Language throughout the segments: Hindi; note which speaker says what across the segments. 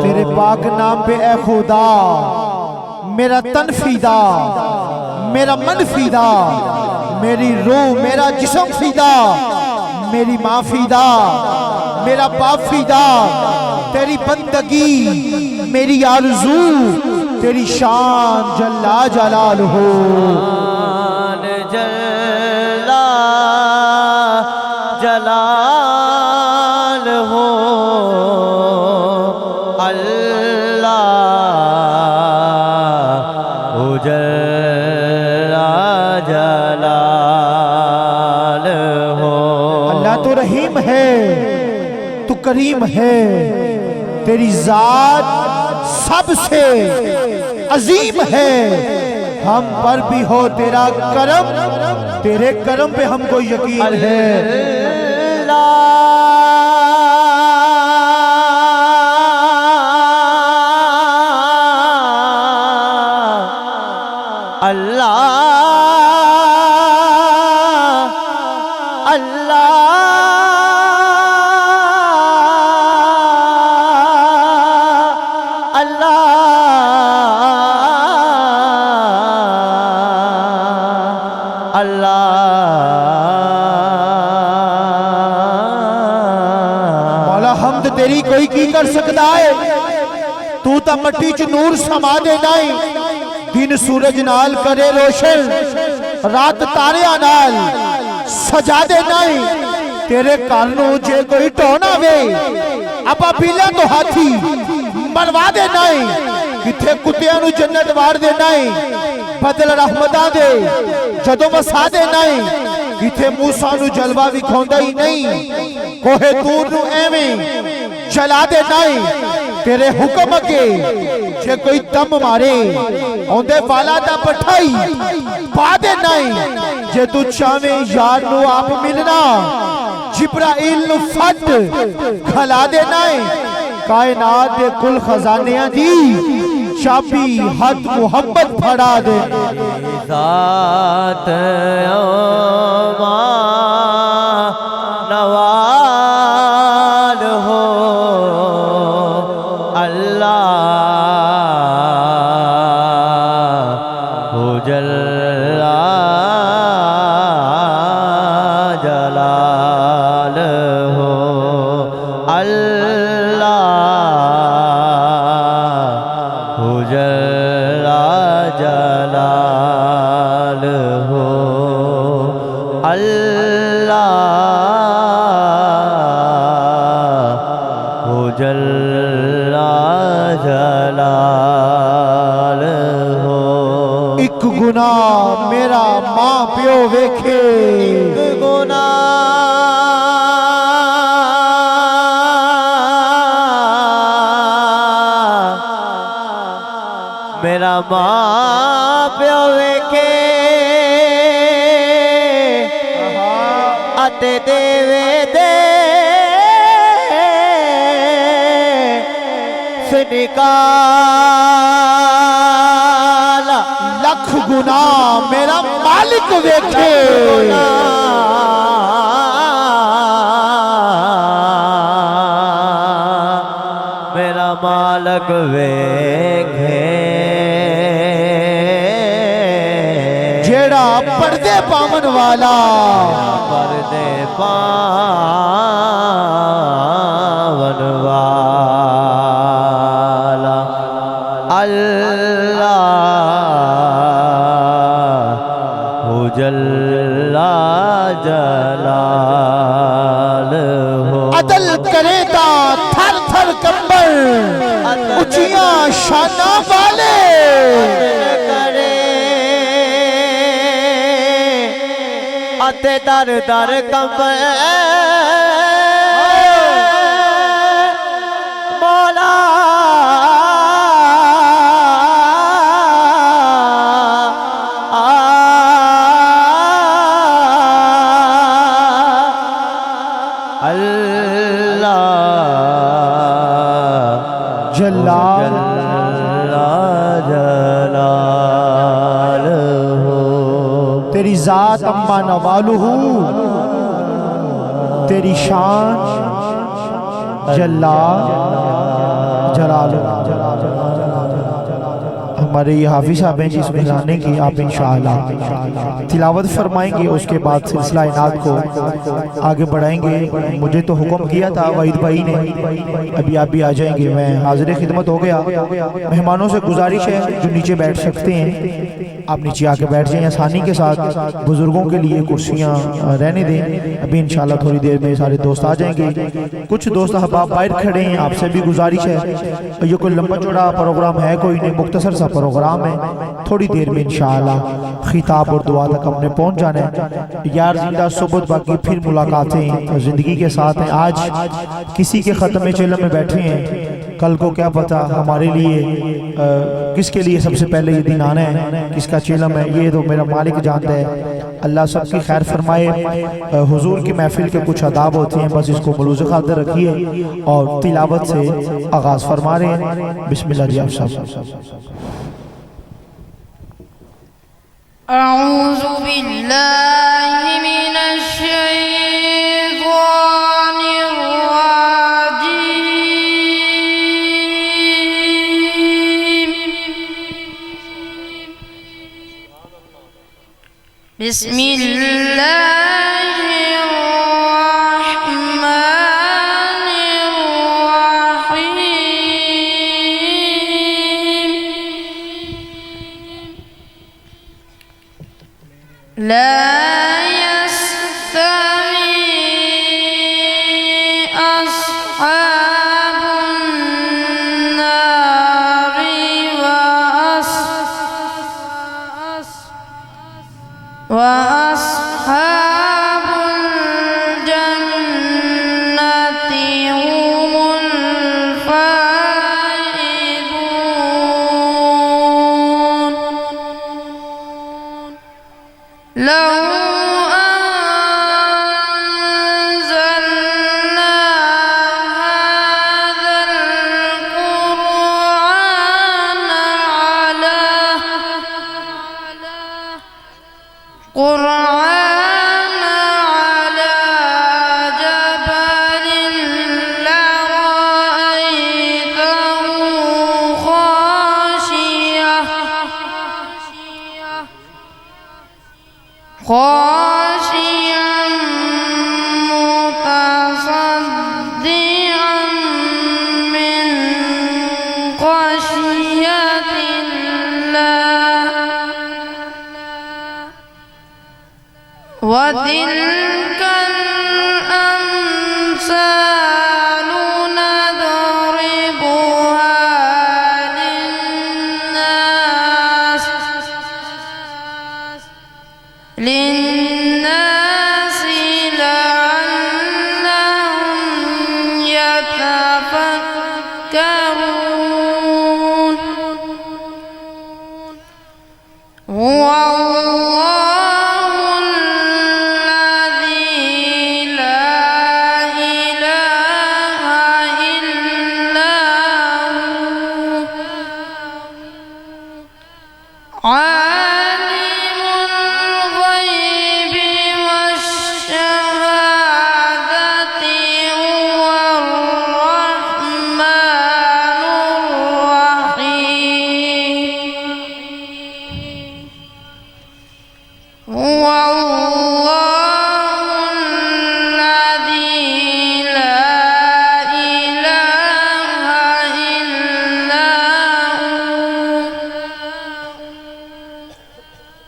Speaker 1: तेरे पाक नाम पे ए खुदा मेरा तन फीदा, मेरा मन फीदा, मेरी रूह मेरा जिस्म फीदा, मेरी माँ फीदा, मेरा बाप फीदा। तेरी बंदगी मेरी आरज़ू, तेरी शान जल्ला जलाल हो।
Speaker 2: जल्ला जलाल हो अल्लाह जल्ला जलाल हो।
Speaker 1: अल्लाह तो रहीम है, तू करीम है, तेरी जात सबसे अजीम है। हम पर भी हो तेरा करम, तेरे करम पे हमको यकीन है।
Speaker 2: अल्लाह अल्लाह अल्लाह अल्लाह।
Speaker 1: मौला हमद तेरी कोई की कर सकता है, तू तो मट्टी च नूर समा देना है। दिन सूरज नाल करे रोशन, रात तारिया नाल सजा देना है। तेरे घर नूं जे कोई ढोना वे आपा पीला तो हाथी मरवा देना है। किथे कुत्तियां नूं जन्नत वार देना है, बदल रहमतां दे जदों वसा देना है। किथे मूसा नूं जलवा विखाउंदा ही नहीं, कोहे तूर नूं एवें चला देना है। तेरे हुक्म के जे कोई दम मारे औंदे वाला दा पठाई पा देना है। जे तू चाहे यार नू आप मिलना, जिब्राइल नू फट खला देना है। कायनात दे कुल खजानियां दी चाबी हद मुहब्बत फड़ा दे।
Speaker 2: ज़ात औमा नवाल हो अल्लाह हो जल्ला जलाल हो अल्लाह हो जल्ला जलाल हो अल्लाह हो जल्ला जलाल हो।
Speaker 1: एक गुनाह मेरा मां प्यो वेखे,
Speaker 2: एक गुनाह मेरा मां प्यो वेखे अते देवे दे निकाला।
Speaker 1: लख गुनाह मेरा मालिक वेखे,
Speaker 2: मेरा मालिक वेखे।
Speaker 1: जेड़ा पर्दे पावन वाला,
Speaker 2: पर्दे पावन वाला अल्लाह हो जल्ला जलाल हो।
Speaker 1: अदल करेदा थर थर कंबल, ऊंचियां शाना वाले
Speaker 2: करे अते दर दर कंबल मौला
Speaker 1: जल्ला
Speaker 2: जलाल हो।
Speaker 1: तेरी जात अम्मा नवालुहू, तेरी शान जल्ला हमारे ये हाफिज साहब हैं जिस घराने की आप इंशाअल्लाह तिलावत फरमाएंगे, उसके बाद सिलसिला इनात को आगे बढ़ाएंगे। मुझे तो हुक्म किया था वहीद भाई ने, अभी आप भी आ जाएंगे, मैं हाजिर खिदमत हो गया। मेहमानों से गुजारिश है जो नीचे बैठ सकते हैं आप नीचे आके बैठ जाएं आसानी के साथ। बुजुर्गों के लिए कुर्सियां रहने दें, अभी इंशाल्लाह थोड़ी देर में सारे दोस्त आ जाएंगे। कुछ दोस्त अहबाब बाहर खड़े हैं, आपसे भी गुजारिश है, ये कोई लंबा चौड़ा प्रोग्राम है कोई नहीं, मुख्तसर सा प्रोग्राम है। थोड़ी देर में इंशाअल्लाह खिताब और दुआ तक हमने पहुंच जाना है। यार जिंदा सुबह बाकी फिर मुलाकातें जिंदगी के साथ हैं। आज किसी के ख़त्म चिल्म में बैठे हैं, कल को क्या पता हमारे लिए किसके लिए सबसे पहले ये दिन आना है, किसका चिल्म है, ये तो मेरा मालिक जानता है। अल्लाह सबकी खैर फरमाए। हुजूर की महफिल के कुछ आदाब होते हैं, बस इसको मलूज़ खातिर रखिए और तिलावत से आगाज़ फरमा रहे हैं। बिस्मिल्लाह जी। आप सब
Speaker 3: अऊज़ु बिल्लाहि मिनश शैतानिर राजीम। बिस्मिल्लाहिर रहमानिर रहीम। ला यस्तवी अस्हाबुन नारी व अस्हाबुल जन्नति हुमुल फाइज़ून। लौ अंज़लना हाज़ल क़ुरआन अला जबलिन लरअयतहु ख़ाशिअन मुतसद्दिअन मिन ख़शियतिल्लाह। वतिल्कल अम्सालु नदरिबुहा लिन्नासि लअल्लहुम यतफक्करून।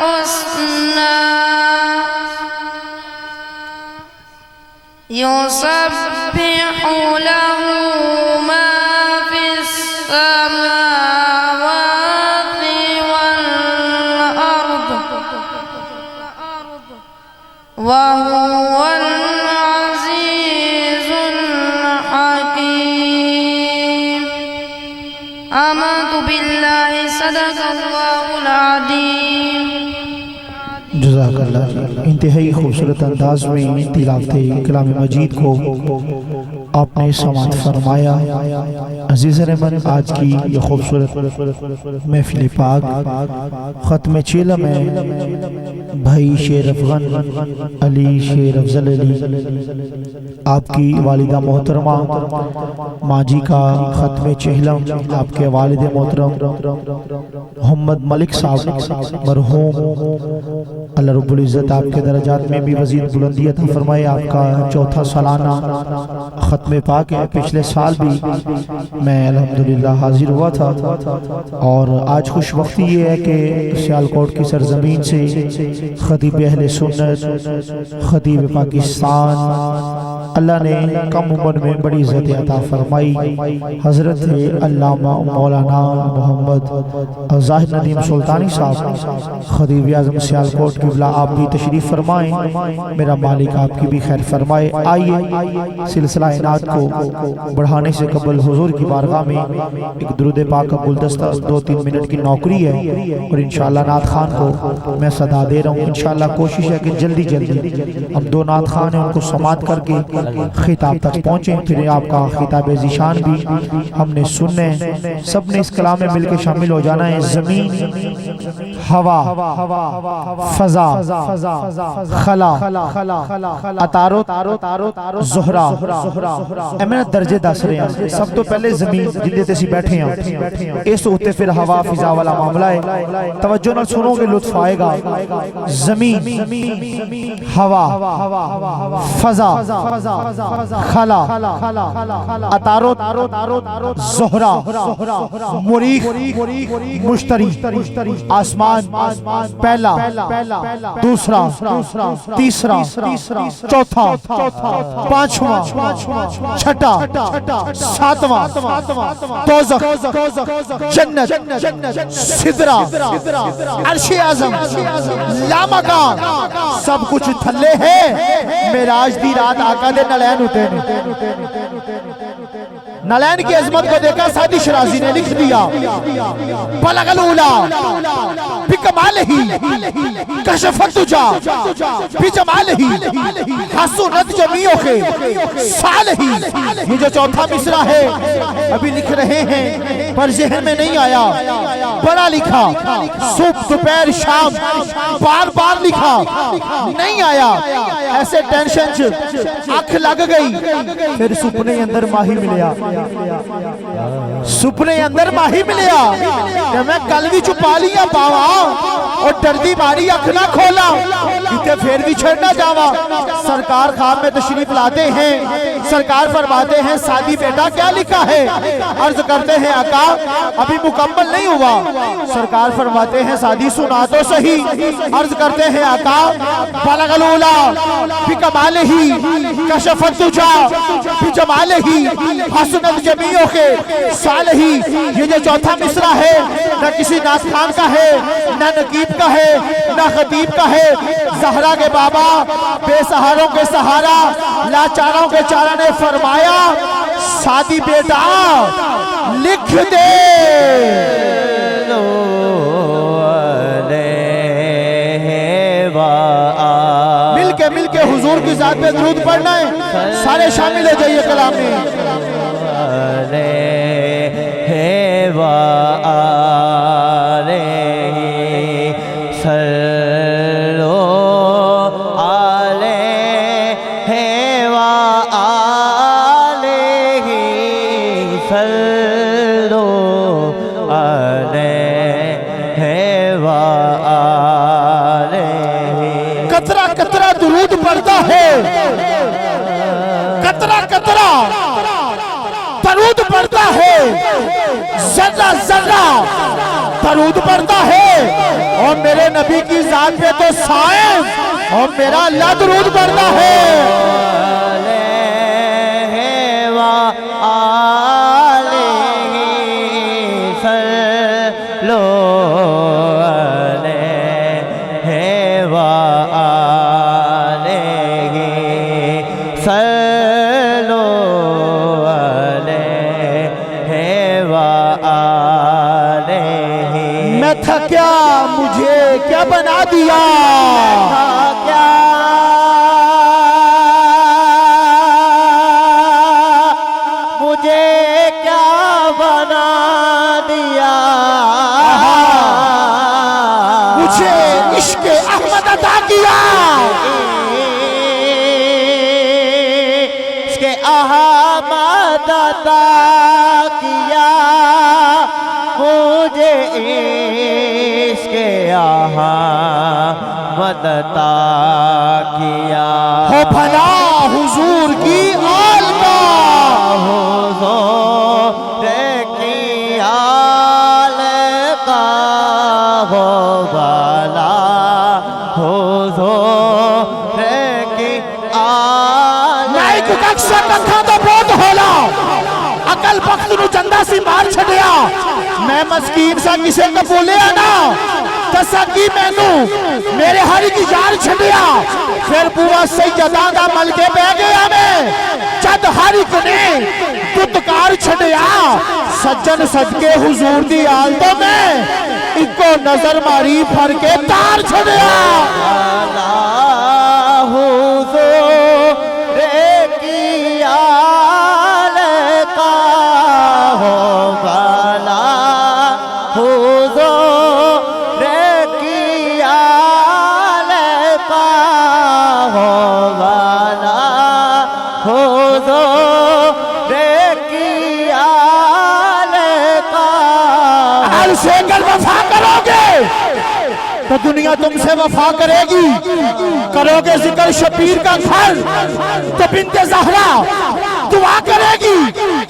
Speaker 3: हुस्ना युसब्बिहु लहू मा फिस समावाति वल अर्द व हुवल अज़ीज़ुल हकीम। आमन्तु बिल्लाहि सदक़ल्लाहुल अज़ीम।
Speaker 1: जज़ाकल्लाह। इंतहाई खूबसूरत अंदाज में तिलावत कलाम मजीद को आपने समाअत फरमाया। अजीज़ रहमान, आज की ये खूबसूरत महफिल पाक ख़त्म चेला में भाई शेर अफगन अली शेर अफजल अली आपकी वालिदा मोहतरमा माजी का ख़त्म चेहलम, आपके वालिद मोहतरम मोहम्मद मलिक साहब मरहूम, अल्लाह रब्बुल इज़्ज़त आपके दरजात में भी मज़ीद बुलंदी अता फरमाए। आपका चौथा सालाना ख़त्म पाक है। पिछले साल भी मैं अल्हम्दुलिल्लाह हाजिर हुआ था और आज खुश वक्ती ये है कि सियालकोट की सरजमीन से खतीब अहले सुन्नत खतीब पाकिस्तान अल्लाह ने कम उम्र में बड़ी इज़्ज़त अता फरमाई हज़रत अल्लामा मौलाना मोहम्मद ज़ाहिद नदीम सुल्तानी साहब खतीब आज़म सियालकोट क़िबला, आप भी तशरीफ़ फरमाएँ। मेरा मालिक आपकी भी खैर फरमाए। आइए सिलसिला इनात को बढ़ाने से कबल हुजूर की बारगाह में एक दुरूद पाक का गुलदस्ता 2-3 मिनट की नौकरी है और इंशाअल्लाह नात खान को मैं सदा दे रहा हूँ। इंशाअल्लाह कोशिश है कि जल्दी जल्दी हम 2 नात खान हैं उनको समात करके खिताब तक पहुँचे। फिर आपका खिताब ज़ीशान भी हमने सुनने, सब ने इस कलाम में मिलकर शामिल हो जाना है। ज़मीन, हवा, फ़ज़ा, खला, अतारो, ज़ोहरा, मैंने दर्जे दस रहे हैं। सब तो पहले ज़मीन जिंदे ते असीं बैठे हैं, इस उत्ते फिर हवा फ़िज़ा वाला मामला है। तवज्जो नाल सुनोगे लुत्फ़ आएगा। ज़मीन, हवा, फ़ज़ा, खला, अतारो, ज़ोहरा, मुरीख, मुश्तरी, आसमान, पहला, दूसरा, तीसरा, चौथा, पांचवा, छठा, सातवां, दोज़ख, जन्नत, सिदरा, अर्श-ए आज़म, लामकान, सब कुछ थल्ले है। मेराज दी रात आका दे नलैन उते नलैन की अजमत को देखा सादी शराजी ने लिख दिया, बलगल उला बिकमालिही कशफत तुजा बिजमालिही हसनत जमीओ के सालिही। ये जो चौथा मिसरा है अभी लिख रहे हैं पर ज़हन में नहीं आया, बड़ा लिखा, सुबह दोपहर शाम बार बार लिखा, नहीं आया। ऐसे टेंशन आंख लग गई। फिर सुपने अंदर माही मिलया, सुपने अंदर माही मिलया कि मैं कल भी छुपा लिया पावा और डरदी मारी अख ना खोला किते फिर भी छड़ना जावा। सरकार ख्वाब में तशरीफ लाते हैं, सरकार फरमाते हैं सादी बेटा क्या लिखा है? अर्ज करते हैं आका अभी मुकम्मल नहीं हुआ। सरकार फरमाते हैं सादी सुना तो सही। अर्ज करते हैं आका बलगल उला बिकमालिही कशफत तुजा बिजमालिही हसनत जमीओ के सालिही। ये जो चौथा मिसरा है न किसी नाथ खान का है, न नकीब का है, न खतीब का है। ज़हरा के बाबा बेसहारों के सहारा, लाचारों के चारा ने फरमाया सादी बेटा लिख दे। मिलके हुजूर की जात पे दुरूद पढ़ना है। सारे शामिल हो जाइए कलाम में। कतरा कतरा दुरूद पढ़ता है, कतरा कतरा दरूद पढ़ता है, जर्रा जर्रा दरूद पढ़ता है और मेरे नबी की जात पे तो साइम और मेरा अल्लाह दरूद पढ़ता है। मैं थका मुझे क्या बना दिया,
Speaker 2: क्या मुझे क्या बना दिया,
Speaker 1: मुझे इश्क अहमद अता किया,
Speaker 2: इसके अहमद अता किया, मुझे इसके अहमद अता किया।
Speaker 1: हो भला हुजूर की आल का,
Speaker 2: हुजूर की आल का, हो भला हुजूर की आल
Speaker 1: मैं एक कक्षा कखा तो बहुत होला अकल वक्त नु चंदा सी मार छड़िया, मैं मस्कीन सा किसे का बोलिया ना दसा की मैनू मेरे हरी की जान छड़िया, फिर बुआ सैयदा दा मल के बह गया मैं जद हर एक ने दुत्कार छड़िया, सज्जन सदके हुजूर दी आलतो में इको नजर मारी फर के तार छड़िया।
Speaker 2: हुजूर की आल का, हो भला हुजूर की आल का, हो भला हुजूर की आल का।
Speaker 1: हाल से अगर वफा करोगे तो दुनिया तुमसे वफा करेगी, करोगे जिक्र शबीर का घर तो बिन्ते ज़हरा दुआ करेगी,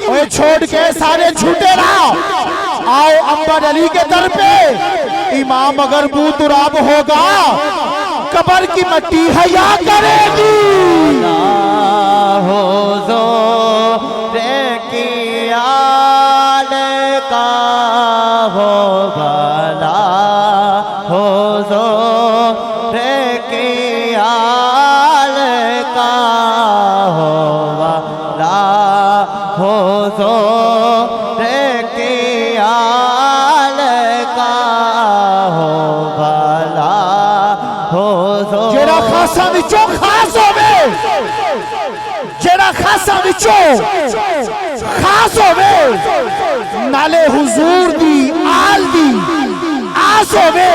Speaker 1: ओए छोड़ के सारे झूठे रहो, आओ अंबर अली के दर पे, इमाम अगर बू तुराब होगा कबर की मट्टी हया करेगी।
Speaker 2: हुजूर की आल का, हो भला हुजूर की आल का, हो भला हुजूर की आल का, हो भला हुजूर।
Speaker 1: जेड़ा खासा विचों खास होवे, जेड़ा खासा विचों खास होवे, नाले हुजूर दी आल दी आस होवे,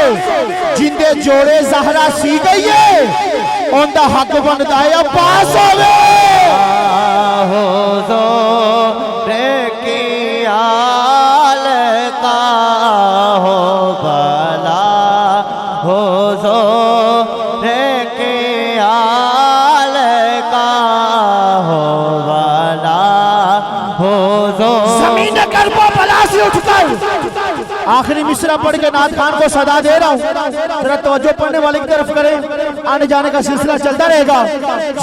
Speaker 1: जिंदे जोड़े ज़हरा सी गई है उनका हक बनता है अब्बास होवे।
Speaker 2: हुजूर की आल का, हो भला हुजूर की आल का, हो भला हुजूर।
Speaker 1: जमीन कर्बो बला से उठकर आखिरी मिसरा पढ़ के नाथ खान को सदा दे रहा हूँ, जरा तवज्जो पढ़ने वाले की तरफ करें, आने जाने का सिलसिला चलता रहेगा।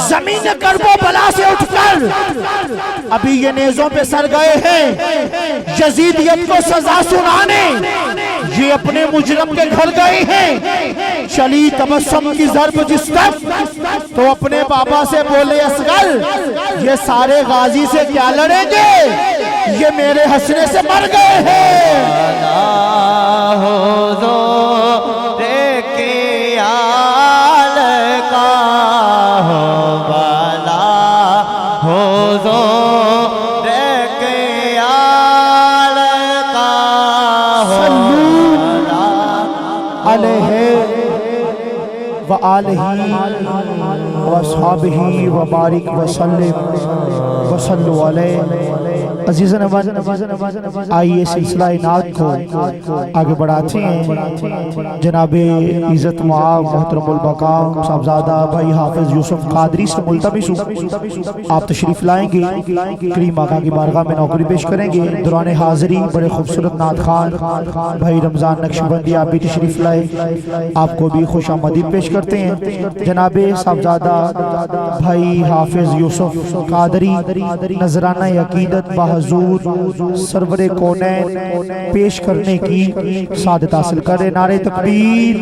Speaker 1: जमीन कर्बो बला से उठकर अभी ये नेज़ों पे सर गए हैं यजीदियत को सजा सुनाने, ये अपने मुजरम के घर गए हैं, चली तबस्सुम की ज़र्ब जिस तक तो अपने बाबा से बोले असगर ये सारे गाजी से क्या लड़ेंगे, ये मेरे हंसने से मर गए हैं।
Speaker 2: हुजूर की आल का, हो भला हुजूर की आल का, हो भला
Speaker 1: अलैहि व आलिही व अस्हाबिही व बारिक व सल्लिम व सल्लु अलैहि अजीज़ नवाज़ आइए सिलसिला इनात को आगे बढ़ाते हैं। जनाबे इज़्ज़त माब मोहतरमुल बकाम साहबजादा भाई हाफिज यूसुफ कादरी से मुल्तमिस आप तशरीफ लाएंगे, करीम आका की बारगाह में नौकरी पेश करेंगे। दौरान हाज़िरी बड़े खूबसूरत नात खान भाई रमज़ान नक्शबंदी आप भी तशरीफ लाए, आपको भी खुश आमदीद पेश करते हैं। जनाबे साहबजादा भाई हाफिज यूसुफ कादरी नजराना अकीदत बहजूर सरवरे कौनैन पेश करने की सादत हासिल करें। नारे तकबीर,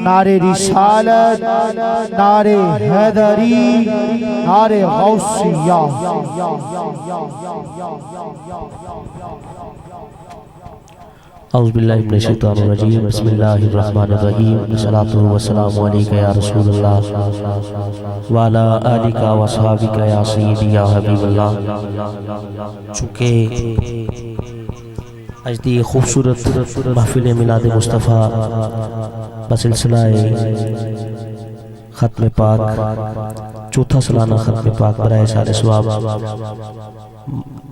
Speaker 1: नारे रिसालत, नारे हैदरी, नारे गौसिया।
Speaker 4: औज़ुबिल्लाहि मिनश्शैतानिर्रजीम बिस्मिल्लाहिर्रहमानिर्रहीम अस्सलातु वस्सलामु अलैका या रसूलल्लाह व अला आलिका व अस्हाबिका या सय्यदी या हबीबल्लाह। चूँकि आज दी खूबसूरत महफिल मिलाद मुस्तफ़ा बसिलसिला ख़त्म पाक चौथा सालाना ख़त्म पाक बराए सारे सवाब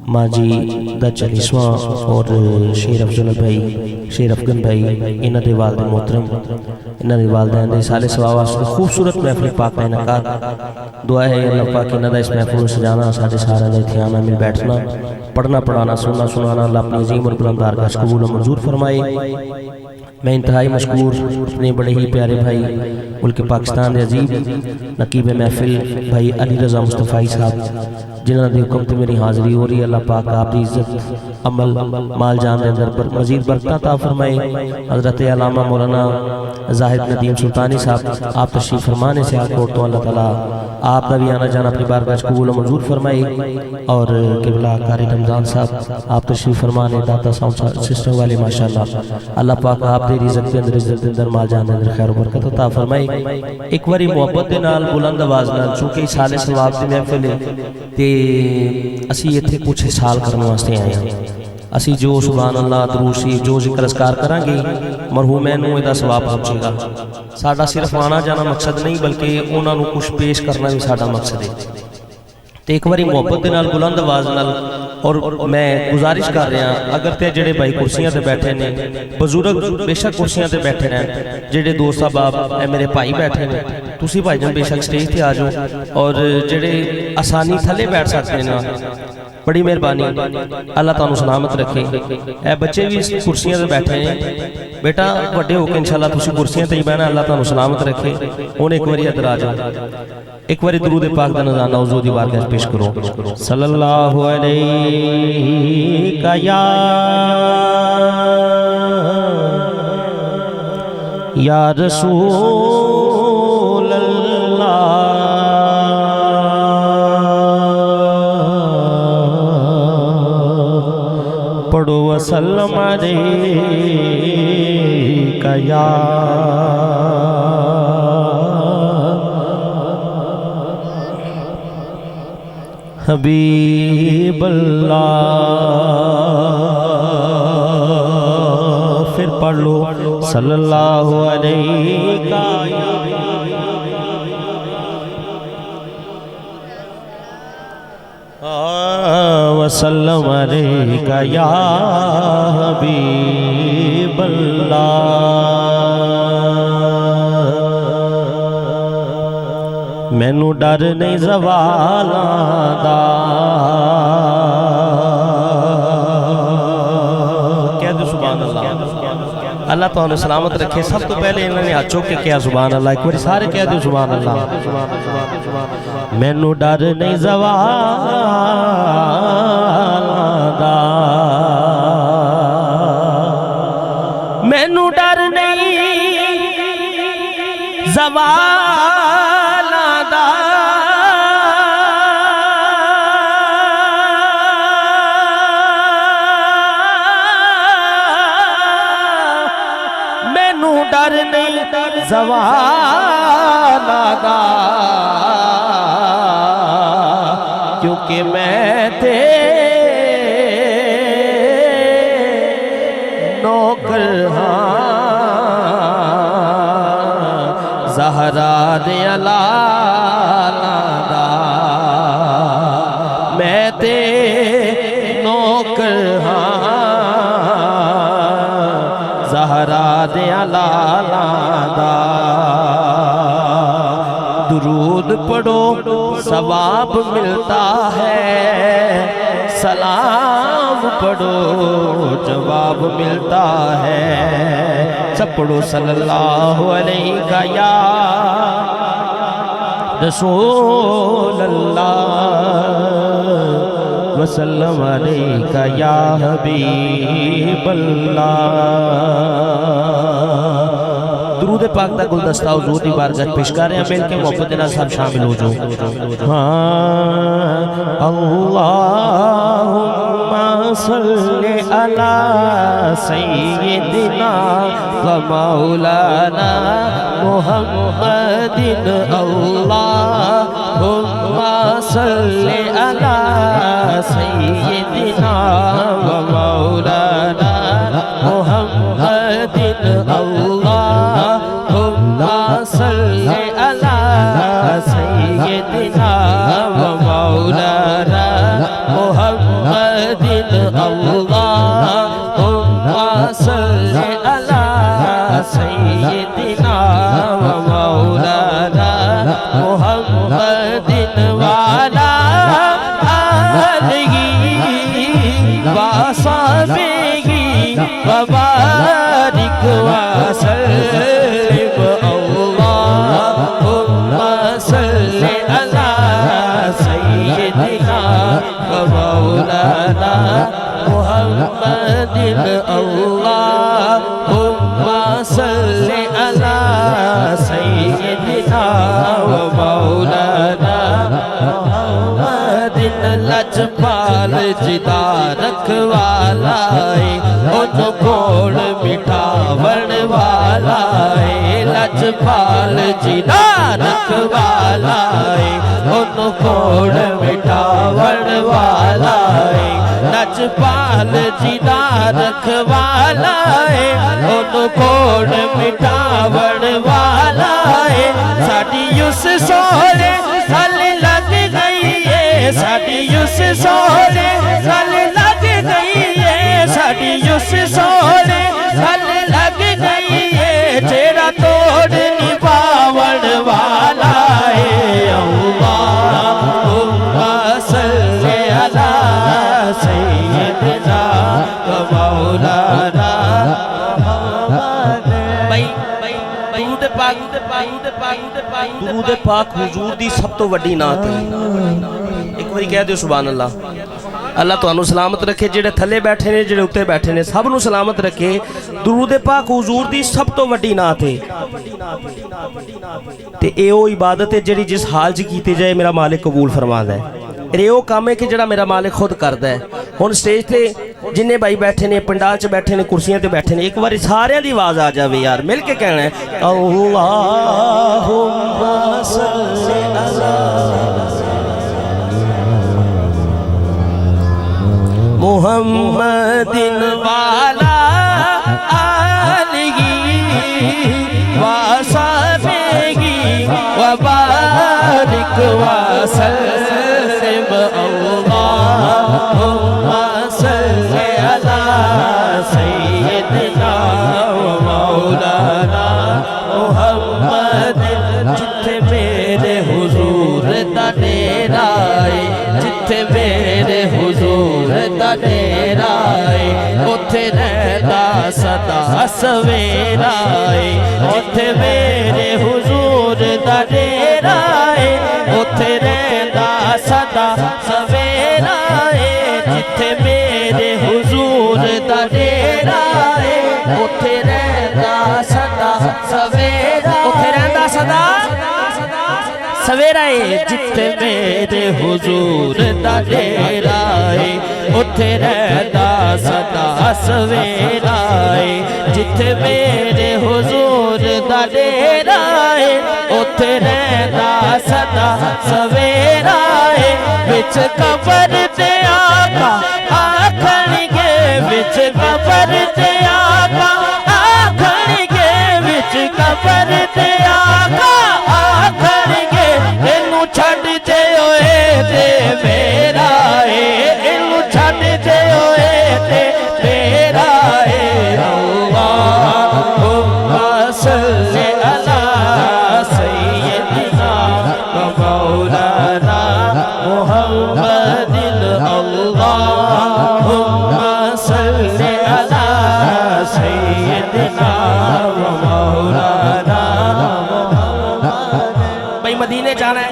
Speaker 4: माँ जी दा 40वां और शेर अफजल भाई शेर अफगन भाई इन्हां दे वालिद मोहतरम इन्हां दे वालिदैन दे सारे सवाब वास्ते खूबसूरत महफिल पाक का इनकाद। दुआ है अल्लाह पाक इन्हां दा इस महफिल में सजाना सारे सारे दा इत्थे आना मिल बैठना पढ़ना पढ़ाना सुनना सुनाना अल्लाह अपनी अजीम और बुलंद बारगाह कबूल और मंजूर फरमाए। मैं इंतहाई मशकूर अपने बड़े ही प्यारे भाई मुल्क पाकिस्तान के अजीब नकीब महफिल भाई अली रज़ा मुस्तफ़ाई साहब जिन्होंने हुक्म से मेरी हाज़िरी हो रही है। अल्लाह पाक आपकी इज्जत अमल माल जान के अंदर पर मजीद बरकत ता फरमाए। हज़रत अल्लामा मौलाना ज़ाहिद नदीम सुल्तानी साहब आप तशरीफ़ फरमाने से कोर्ट तो अल्लाह ताला आप का भी आना जाना अपनी बारगाह कबूल मंजूर फरमाए। और किबला कारी रमज़ान साहब आप तशरीफ़ फरमाने दाता साउंड सिस्टम वाले माशाअल्लाह अल्लाह पाक आप दे इज्जत के अंदर इज्जत के अंदर माल जान के अंदर खैर बरकत अता फरमाए। एक बारी मुहब्बत के नाल बुलंद आवाज़ नाल चूँकि साले सवाब की महफिल है असी इत्थे कुछ साल करने वास्ते आए हैं। असी जो सुभान अल्लाह दरूशी जो जिक्र अस्कार करांगे मरहूमैन नूं इहदा सवाब पहुंचेगा। साडा सिर्फ आना जाना मकसद नहीं बल्कि उन्हां नूं कुछ पेश करना भी साडा मकसद है। तो एक बारी मुहब्बत के नाल बुलंद आवाज़ नाल और मैं गुजारिश कर रहा अगर तो जेडे भाई कुर्सियां ते बैठे ने बजुर्ग बेशक कुर्सियां ते बैठे रहन, जेडे दोस्त साहब मेरे भाई बैठे ने तुसी भाईजान बेशक स्टेज पे आ जाओ और जेडे आसानी थले बैठ सकते ना बड़ी मेहरबानी अल्लाह तुहानू सलामत रखे। ए बच्चे भी कुर्सियां ते बैठे हैं बेटा वड्डे होके इंशाअल्लाह तुसी कुर्सियां ते ही बहना अल्लाह तुहानू सलामत रखे। हुण एक बारी इधर आ जाओ एक बारी दुरूद पाक दा नज़ारा हुजूर दी बारगाह पेश करो। सल्लल्लाहु अलैहि या रसूल अल्लाह पढ़ो वसल्लम अलैका या हबीब अल्लाह। फिर पढ़ लो सल्लल्लाहु अलैहि वसल्लम अलैका या हबीब अल्लाह। मैनू डर नहीं ज़वालां दा कह दो सुभान अल्लाह। अल्लाह तुहानू सलामत रखे। सब तो पहले इन्होंने हाथ चुक के क्या सुभान अल्लाह एक बार सारे कह दो सुभान अल्लाह। मैनू डर नहीं ज़वालां दा मैनू डर नहीं ज़वालां दा मैनू डर नहीं ज़वालां दा क्योंकि मैं ते नौकर हाँ ज़हरा दे लाला दा मैं ते लादा दुरूद पढ़ो सवाब मिलता है, सलाम पढ़ो जवाब मिलता है। सब पढ़ो सल्लल्लाहु अलैहि या रसूल अल्लाह वसल्लम अलैका या हबीब अल्लाह। दुरूद पाक दा गुलदस्ता हुजूर दी बारगाह पेश कर रहे हैं, मिल के मोहब्बत दे नाल सब शामिल हो जाओ। हाँ अल्लाहुम्मा सल्ली अला सय्यिदिना व मौलाना मुहम्मदिन। अल्लाहुम्मा सल्ली अला सय्यिदिना व मौलाना मुहम्मदिन। अल्लाहुम्मा सल्ली अला सय्यिदिना व मौलाना मुहम्मदिन। अल्लाहुम्मा सल्ली अला सय्यिदिना व मौलाना मुहम्मदिन वाला आलिही व सहाबिही व बारिक वसल्लिम। अल्लाहुम्मा सल्ली अला सय्यिदिना व मौलाना मुहम्मदिन। अल्लाहुम्मा सल्ली अला सय्यिदिना व मौलाना मुहम्मदिन। लजपाल जिदा रखवाला है, उन कोड़ मिठावण वाला है। लजपाल जिदा रखवाला है, उन कोड़ मिठावण वाला है। लजपाल जिदा रखवाला है, उन कोड़ मिठावण वाला है। साडी उस सोहरे गल लग गई है, साडी उस सोहरे गल लग गई है, साडी उस सोहरे गल लग गई है। जेड़ा तोड़ निभावण वाला है। अल्लाहुम्मा सल्ली अला सय्यिदिना व मौलाना दुरूद पाक हुजूर दी सब तो वड्डी नात है। एक बारी कह दियो सुभान अल्लाह। अल्लाह तुहानू सलामत रखे, जेड़े थले बैठे ने जेड़े उत्ते बैठे ने सब नू सलामत रखे। दुरूद पाक हुजूर दी सब तो वड्डी नात है ते ए ओ इबादत है जेड़ी जिस हाल च कीती जाए मेरा मालिक कबूल फरमांदा है। ये वो काम है कि जड़ा मेरा मालिक खुद करता है। हुण स्टेज ते जिन्ने भाई बैठे ने, पंडाल च बैठे ने, कुर्सियां ते बैठे ने, एक बार सारियां दी आवाज आ जावे यार, मिल के कहना है अल्लाहुम्मा सल्ली अला मुहम्मदिन वाला आलिही व सहाबिही व बारिक वसल्लिम। अल्लाहुम्मा सल्ली अला सय्यिदिना व मौलाना मुहम्मदिन। जिथे मेरे हुजूर दा डेरा है, जिथे मेरे हुजूर दा डेरा है, उथे रहदा सदा सवेरा है। जिथे मेरे हुजूर दा डेरा है, उथे रहदा सदा सवेरा है। जिथे मेरे हुजूर दा डेरा है, उथे रहदा सदा सवेरा, उथे रहदा सदा सवेरा है। जिथे मेरे हुजूर दा डेरा है, उथे रहदा सदा सवेरा है। जिथे मेरे हुजूर दा डेरा है, उथे रहदा सदा सवेरा है। विच कबर ते आका आखणगे, विच कबर ते आका आखणगे, विच कबर ते आका आखणगे। इनू छड्ड दे ओए ते मेरा है, इनू छड्ड दे ओए ते मेरा है। अल्लाह मदीने जाना है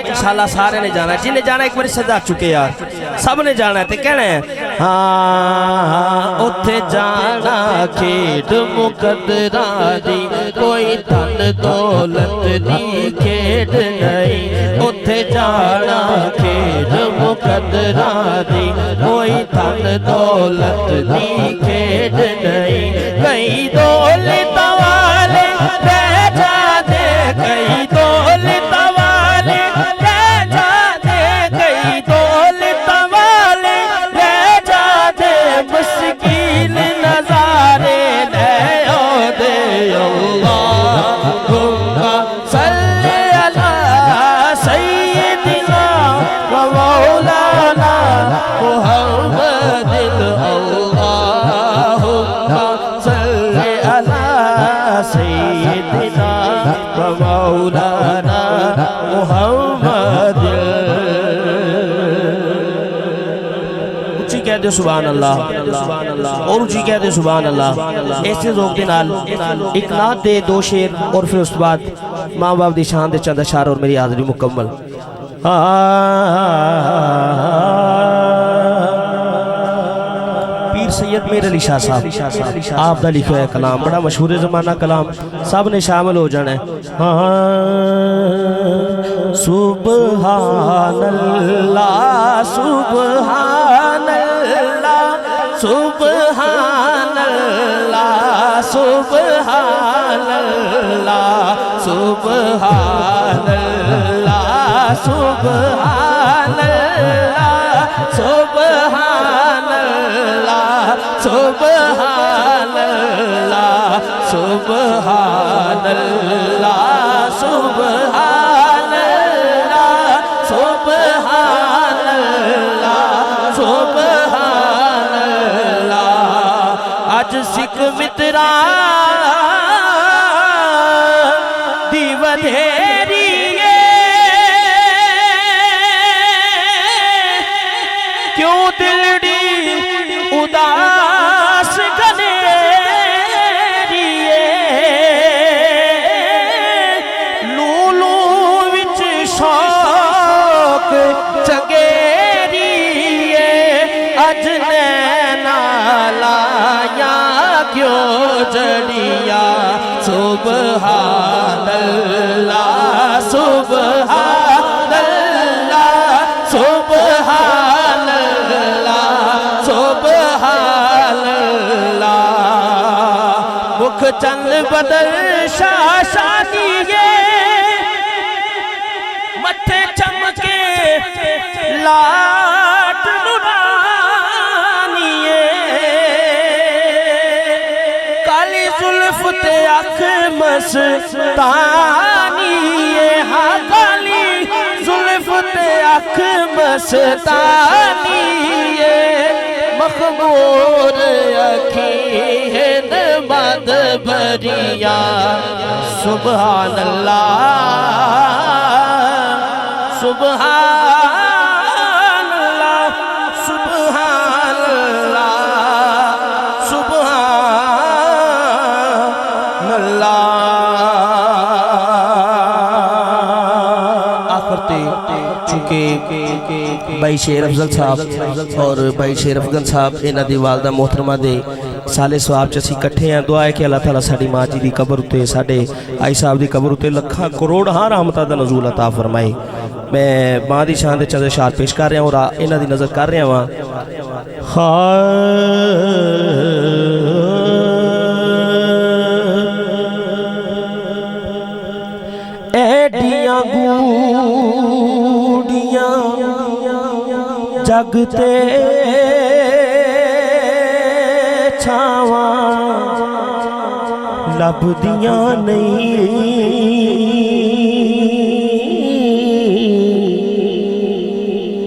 Speaker 4: इंशाल्लाह सारे ने जाना है जिन्हें जाना एक बार सदा चुके यार सब ने जाना है ते कहना है हाँ उथे जाना खेड मुकदरा दी कोई धन दौलत दी खेड नहीं उथे जाना खेड मुकदरा दी कोई धन दौलत दी खेड नहीं कई दौलत वाले रह जाते कई दौलत वाले रह जाते कई दौलत वाले रह जाते मुश्किल नजारे ले दे अल्लाहुम्मा सल्ली अला सय्यिदिना व मौलाना मुहम्मदिन अल्लाहुम्मा सल्ली अला सय्यिदिना व मौलाना मुहम्मदिन ऊंची कह दे सुभान अल्लाह और ऊंची कह दे सुभान अल्लाह ऐसे ज़ौक़ दे नाल एक नात दे दो शेर और फिर उस बाद माँ बाप दी शान दे चंद अशार और मेरी हाज़री मुकम्मल पीर सैयद मीर अली शाह साहब आप दा लिखा है कलाम बड़ा मशहूर ज़माना कलाम सब ने शामिल हो जाना है सुबहानल्लाह सुबहानल्लाह सुबहानल्लाह सुबहानल्लाह सुबहानल्लाह सुबहानल्लाह सुबहानल्लाह सुबहानल्लाह सुबहानल्लाह सुबहानल्लाह सुबहानल्लाह सुबहानल्लाह आज सिख मित्रा दी वधेरी क्यों दिलड़ी उदास गनेरिए लूलू विच शौक चगेरिए अज नैना लाया क्यों जड़िया सुबहानल्लाह सुबहानल्लाह सुबहानल्लाह सुबहानल्लाह मुख चंद बदल शाशानिए मथे चमके लाट नुरानिए काली जुल्फ ते अख मस्तानिए हाँ काली जुल्फ ते अख मस्तानिए मखमूर अखी है मद भरिया सुबहानल्लाह सुबहानल्लाह सुबहानल्लाह सुबहानल्लाह आखिर चूंकि भाई शेर अफजल साहब और भाई शेर अफगन साहब इन्हां दी वालदा मोहतरमा दे साले स्वाब च असीं इकट्ठे हैं दुआ है कि अल्लाह ताला साडी माँ जी दी कबर उत्ते साडे आई साहब दी कबर उत्ते लखां करोड़ हाँ रहमतां दा नज़ूल अता फरमाए मैं माँ दी शान दे चंद इशार पेश कर रहा और इन्हां दी नज़र कर रहा वां एडियां गूड़ियां जगते छावा लभदियां नहीं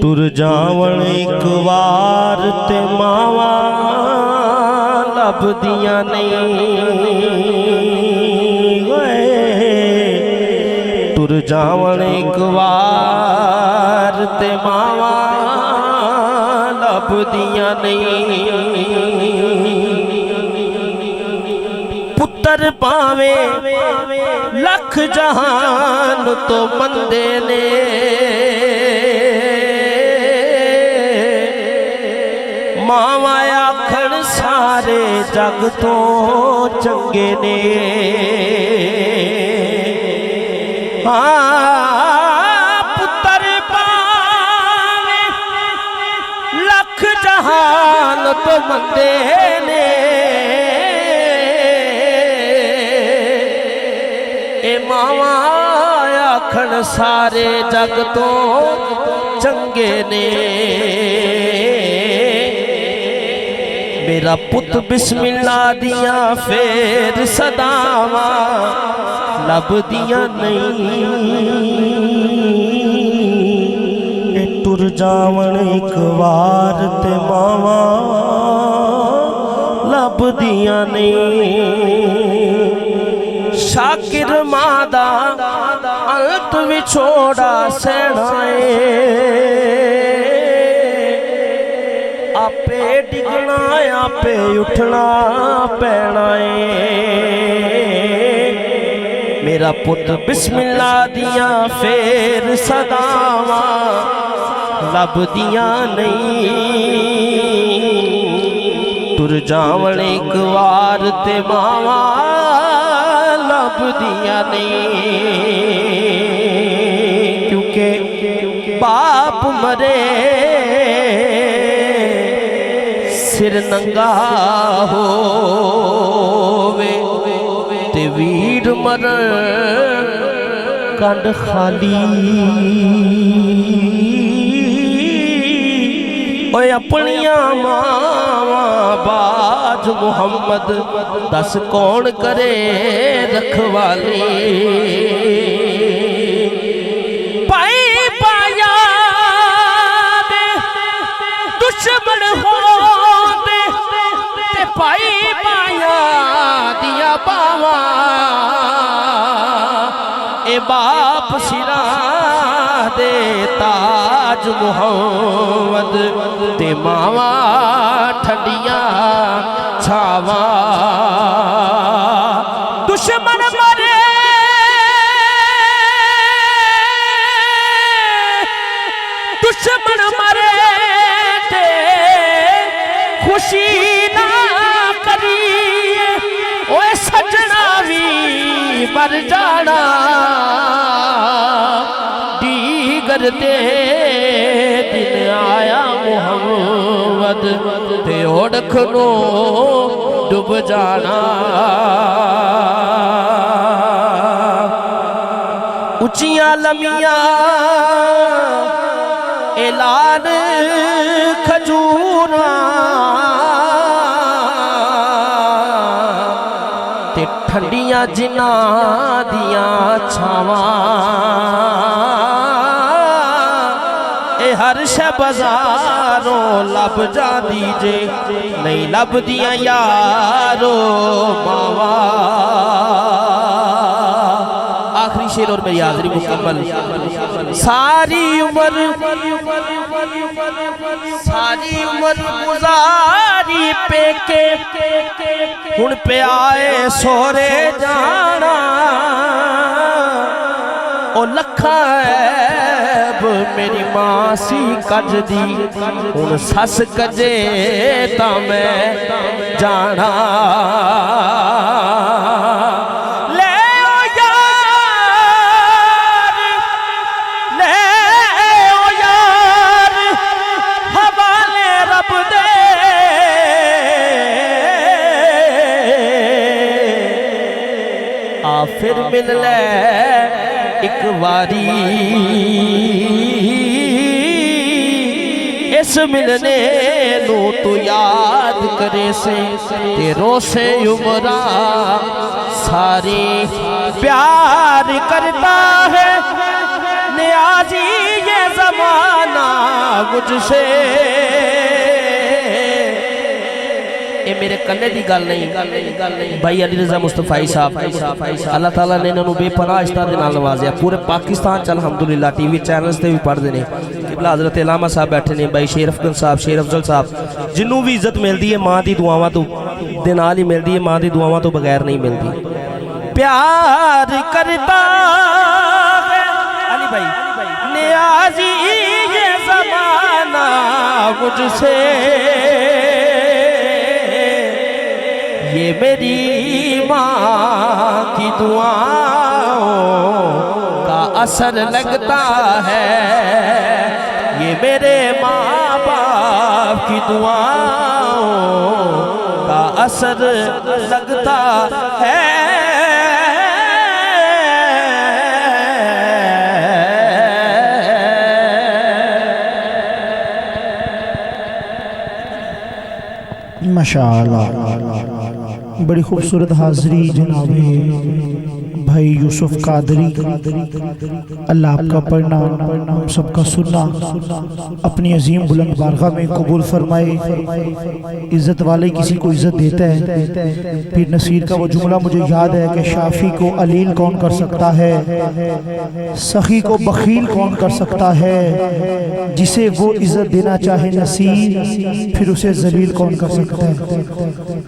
Speaker 4: टुर जावण एक वार ते मावा लभदियां नहीं टुर जावण एक वार ते मावा लभदियां नहीं पुत्र पुत्र पावे लख जहान तो मंदे ने, मावा आखण सारे जग तो चंगे ने। पुत्र पावे लख जहान तो मंदे ने, ए मावा आखण सारे जग तो चंगे ने। मेरा पुत बिस्मिल्ला दिया फेर सदावा लब दिया नहीं, टुर जावन एक बार ते मावा लब दिया नहीं। शाकिर मादा अंत विछोड़ा सहनाए, आपे डिगना आपे उठना पैना है। मेरा पुत बिस्मिल्ला दिया फेर सदावा लब दिया नहीं, तुर जावण एक वार ते मावा लब दिया नहीं। क्योंकि बाप मरे सिर नंगा होवे ते वीर मरण कंड खाली। ओए अपनिया मावा बाज मुहम्मद दस कौन करे रखवाली। पाई पाया दे दुश्मन हो पाई पाया दिया बावा, ए बाप सिरा दे ताज मुहम्मद ते मावा ठंडिया छावा। दुश्मन मरे दुश्मन मरे ते खुशी ओए सजना भी मर जाना, दीगर दे दिन आया मुहम्मद ते ओढ़ख नो डूब जाना। उचिया लमिया ऐलान खजूरा, ठंडिया जिना दिया छावा। ए हर शे बाजारों लब जा दीजे, नहीं लब दिया यारो मावा। आखिरी शेर और मेरी हाजिरी मुकम्मल। सारी उम्र गुजारी पेके, हुण पे आए सोरे जाना। ओ लखा ऐब मेरी मां सी कज दी, हुण सस कजे तां मैं जाना। फिर मिल ले एक बारी, इस मिलने नू तू याद करे से तेरो से उमरा सारी। प्यार करता है नियाजी ये जमाना मुझसे। ये मेरे कन्ने दी गल नहीं, भाई अली रज़ा मुस्तफाई साहब अल्लाह ताला ने इन्होंने बेपनाह इश्ता दे नाल नवाज़िया। पूरे पाकिस्तान च अल्हम्दुलिल्लाह टीवी चैनल्स ते भी पढ़ते हैं। किबला हज़रत इलामा साहब बैठे ने, भाई शेर अफगन साहब, शेर अफजल साहब, जिन्हों भी इज्जत मिलती है माँ की दुआवां तो दे नाल ही मिलती है, माँ की दुआवां तो बगैर नहीं मिलती। प्यार करता है अली भाई नियाज़ी ये ज़माना मुझसे, ये मेरी माँ की दुआओं का असर लगता है, ये मेरे माँ बाप की दुआओं का असर लगता है।
Speaker 1: माशाअल्लाह, बड़ी खूबसूरत हाज़री जनाब भाई यूसुफ कादरी। अल्लाह आपका पढ़ना हम सबका सुनना अपनी अजीम बुलंद बारगाह में कबूल फरमाए। इज़्ज़त वाले किसी को इज़्ज़त देता है। पीर नसीर का वो जुमला मुझे याद है कि शाफी को अलील कौन कर सकता है, सखी को बखील कौन कर सकता है, जिसे वो इज़्ज़त देना चाहे नसीर फिर उसे जलील कौन कर सकता है।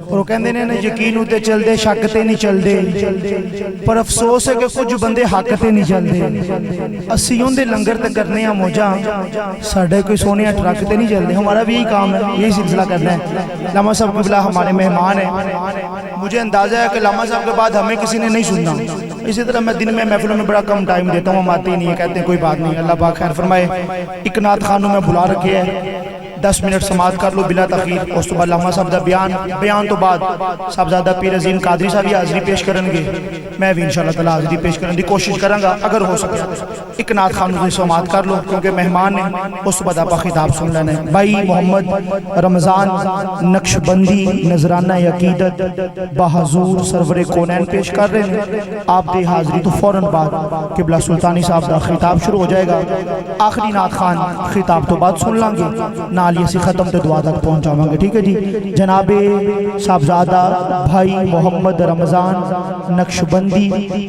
Speaker 1: और वो कहते ने यकीन उते चलते शक ते नहीं चलते, पर अफसोस है कि कुछ बंदे हक ते नहीं चलते। असी उनके लंगर ते करने मौजा, साढ़े कोई सोने ट्रक ते नहीं चलते। हमारा भी यही काम है, यही सिलसिला करना है। लामा साहब क़िबला हमारे मेहमान है। मुझे अंदाज़ा है कि लामा साहब के बाद हमें किसी ने नहीं सुनना। इसी तरह मैं दिन में महफिलों में बड़ा कम टाइम देता हूँ, हम आते ही नहीं है, कहते हैं कोई बात नहीं, अल्लाह पाक खैर फरमाए। एक नात खानों में बुला रखे है, 10 मिनट समात कर लो बिला तखीर। उस तो बाद लामा साहब का बयान तो बाद साहबजादा पीर अजीम कादरी साहब भी हाज़री पेश करेंगे। मैं भी इंशाअल्लाह ताला हाज़री पेश करने की कोशिश करांगा अगर हो सके। एक नात खानों की समात कर लो क्योंकि मेहमान ने, उस तो बाद आप खिताब सुन लेना है। भाई मोहम्मद रमज़ान नक्शबंदी नजराना अकीदत बहजूर सरवर कोनैन पेश कर रहे हैं। आप दे हाज़री तो फ़ौरन बाद क़िबला सुल्तानी साहब का खिताब शुरू हो जाएगा। आखिरी नात खान खिताब तो बाद सुन लेंगे, नाल ही ख़त्म तो दुआ तक पहुँच जावांगे। ठीक है जी। जनाबे साहबजादा भाई मोहम्मद रमज़ान नक्शबंदी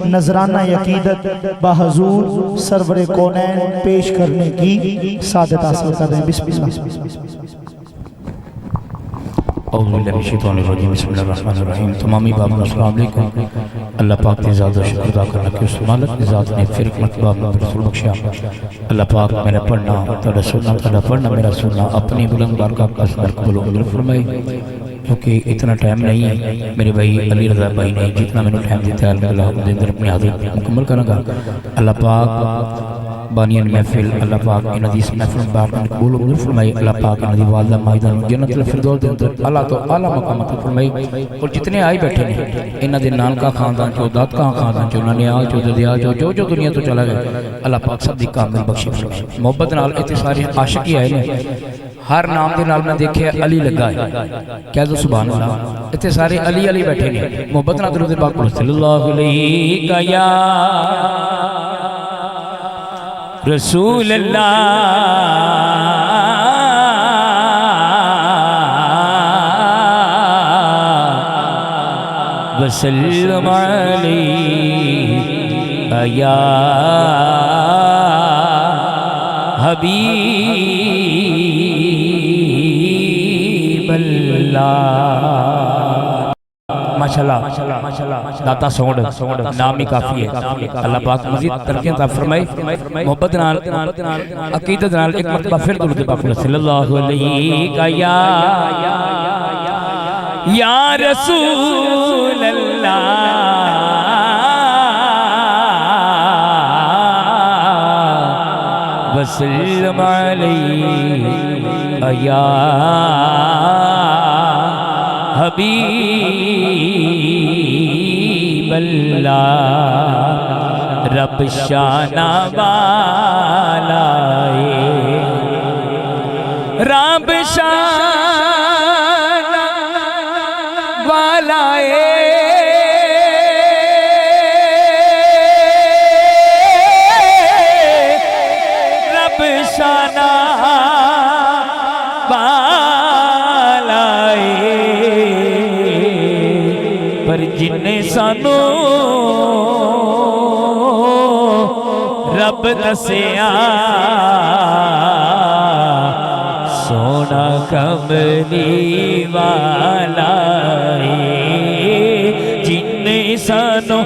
Speaker 1: नजराना अकीदत बहजूर सरवर कोनैन पेश करने की सादत हासिल कर रहे हैं। बिस्मिल्लाह।
Speaker 5: बिस्मिल्लाहिर्रहमानिर्रहीम। तमामी बाबा अस्सलाम वालेकुम। अल्लाह पाक ने ज़्यादा शुक्र अदा करना कि उस मालिक की ज़ात ने फिर एक मरतबा अपना रसूल बख्शा। अल्लाह पाक मेरा पढ़ना तेरा सुनना, तेरा पढ़ना मेरा सुनना अपनी बुलंद बारगाह का कबूल फरमाए। क्योंकि इतना टाइम नहीं है मेरे भाई अली रज़ा भाई ने जितना मैंने टाइम दिया है अल्लाह अपनी हाज़िरी मुकम्मल करांगा। अल्लाह पाक बानियान महफिल अल्लाह पाक इन दी महफिल बार कबूल फरमाए। अल्लाह पाक इन दी वालदा मायदा जन्नतुल फिरदौस दे अंदर अल्लाह तो आला मकाम फरमाए। और जितने आए बैठे ने इन्हां दे नानका खानदान चो दादका खानदान चो ननियाल चो ददियाल चो जो जो दुनिया तो चला गया अल्लाह पाक सब दी कामिल बख्शे फरमाए। मोहब्बत नाल इत्थे सारे आशिक ही आए ने। हर नाम के नाल मैं देखिया अली लगा है, कह दो सुभान अल्लाह। इतने सारे अली अली बैठे ने। मोहब्बत नाल दरूद पाक पढ़ो सल्लल्लाहु अलैहि या रसूल अल्लाह वसल्लम अलैहि या हबीब माशाल्लाह दाता सोड नाम ही काफी है। अल्लाह पाक मजीद तरक्कियां अता फरमाए। मोहब्बत नाल अकीदत नाल एक मरतबा फिर दुरूद पाक सल्लल्लाहु अलैहि या रसूल अल्लाह वसल्लम अलैहि या हबीब अल्लाह। रब शाना वाला रब शाना वाला रब शाना वाला पर जिन्ने सानू रब दसिया सोना कमली वाला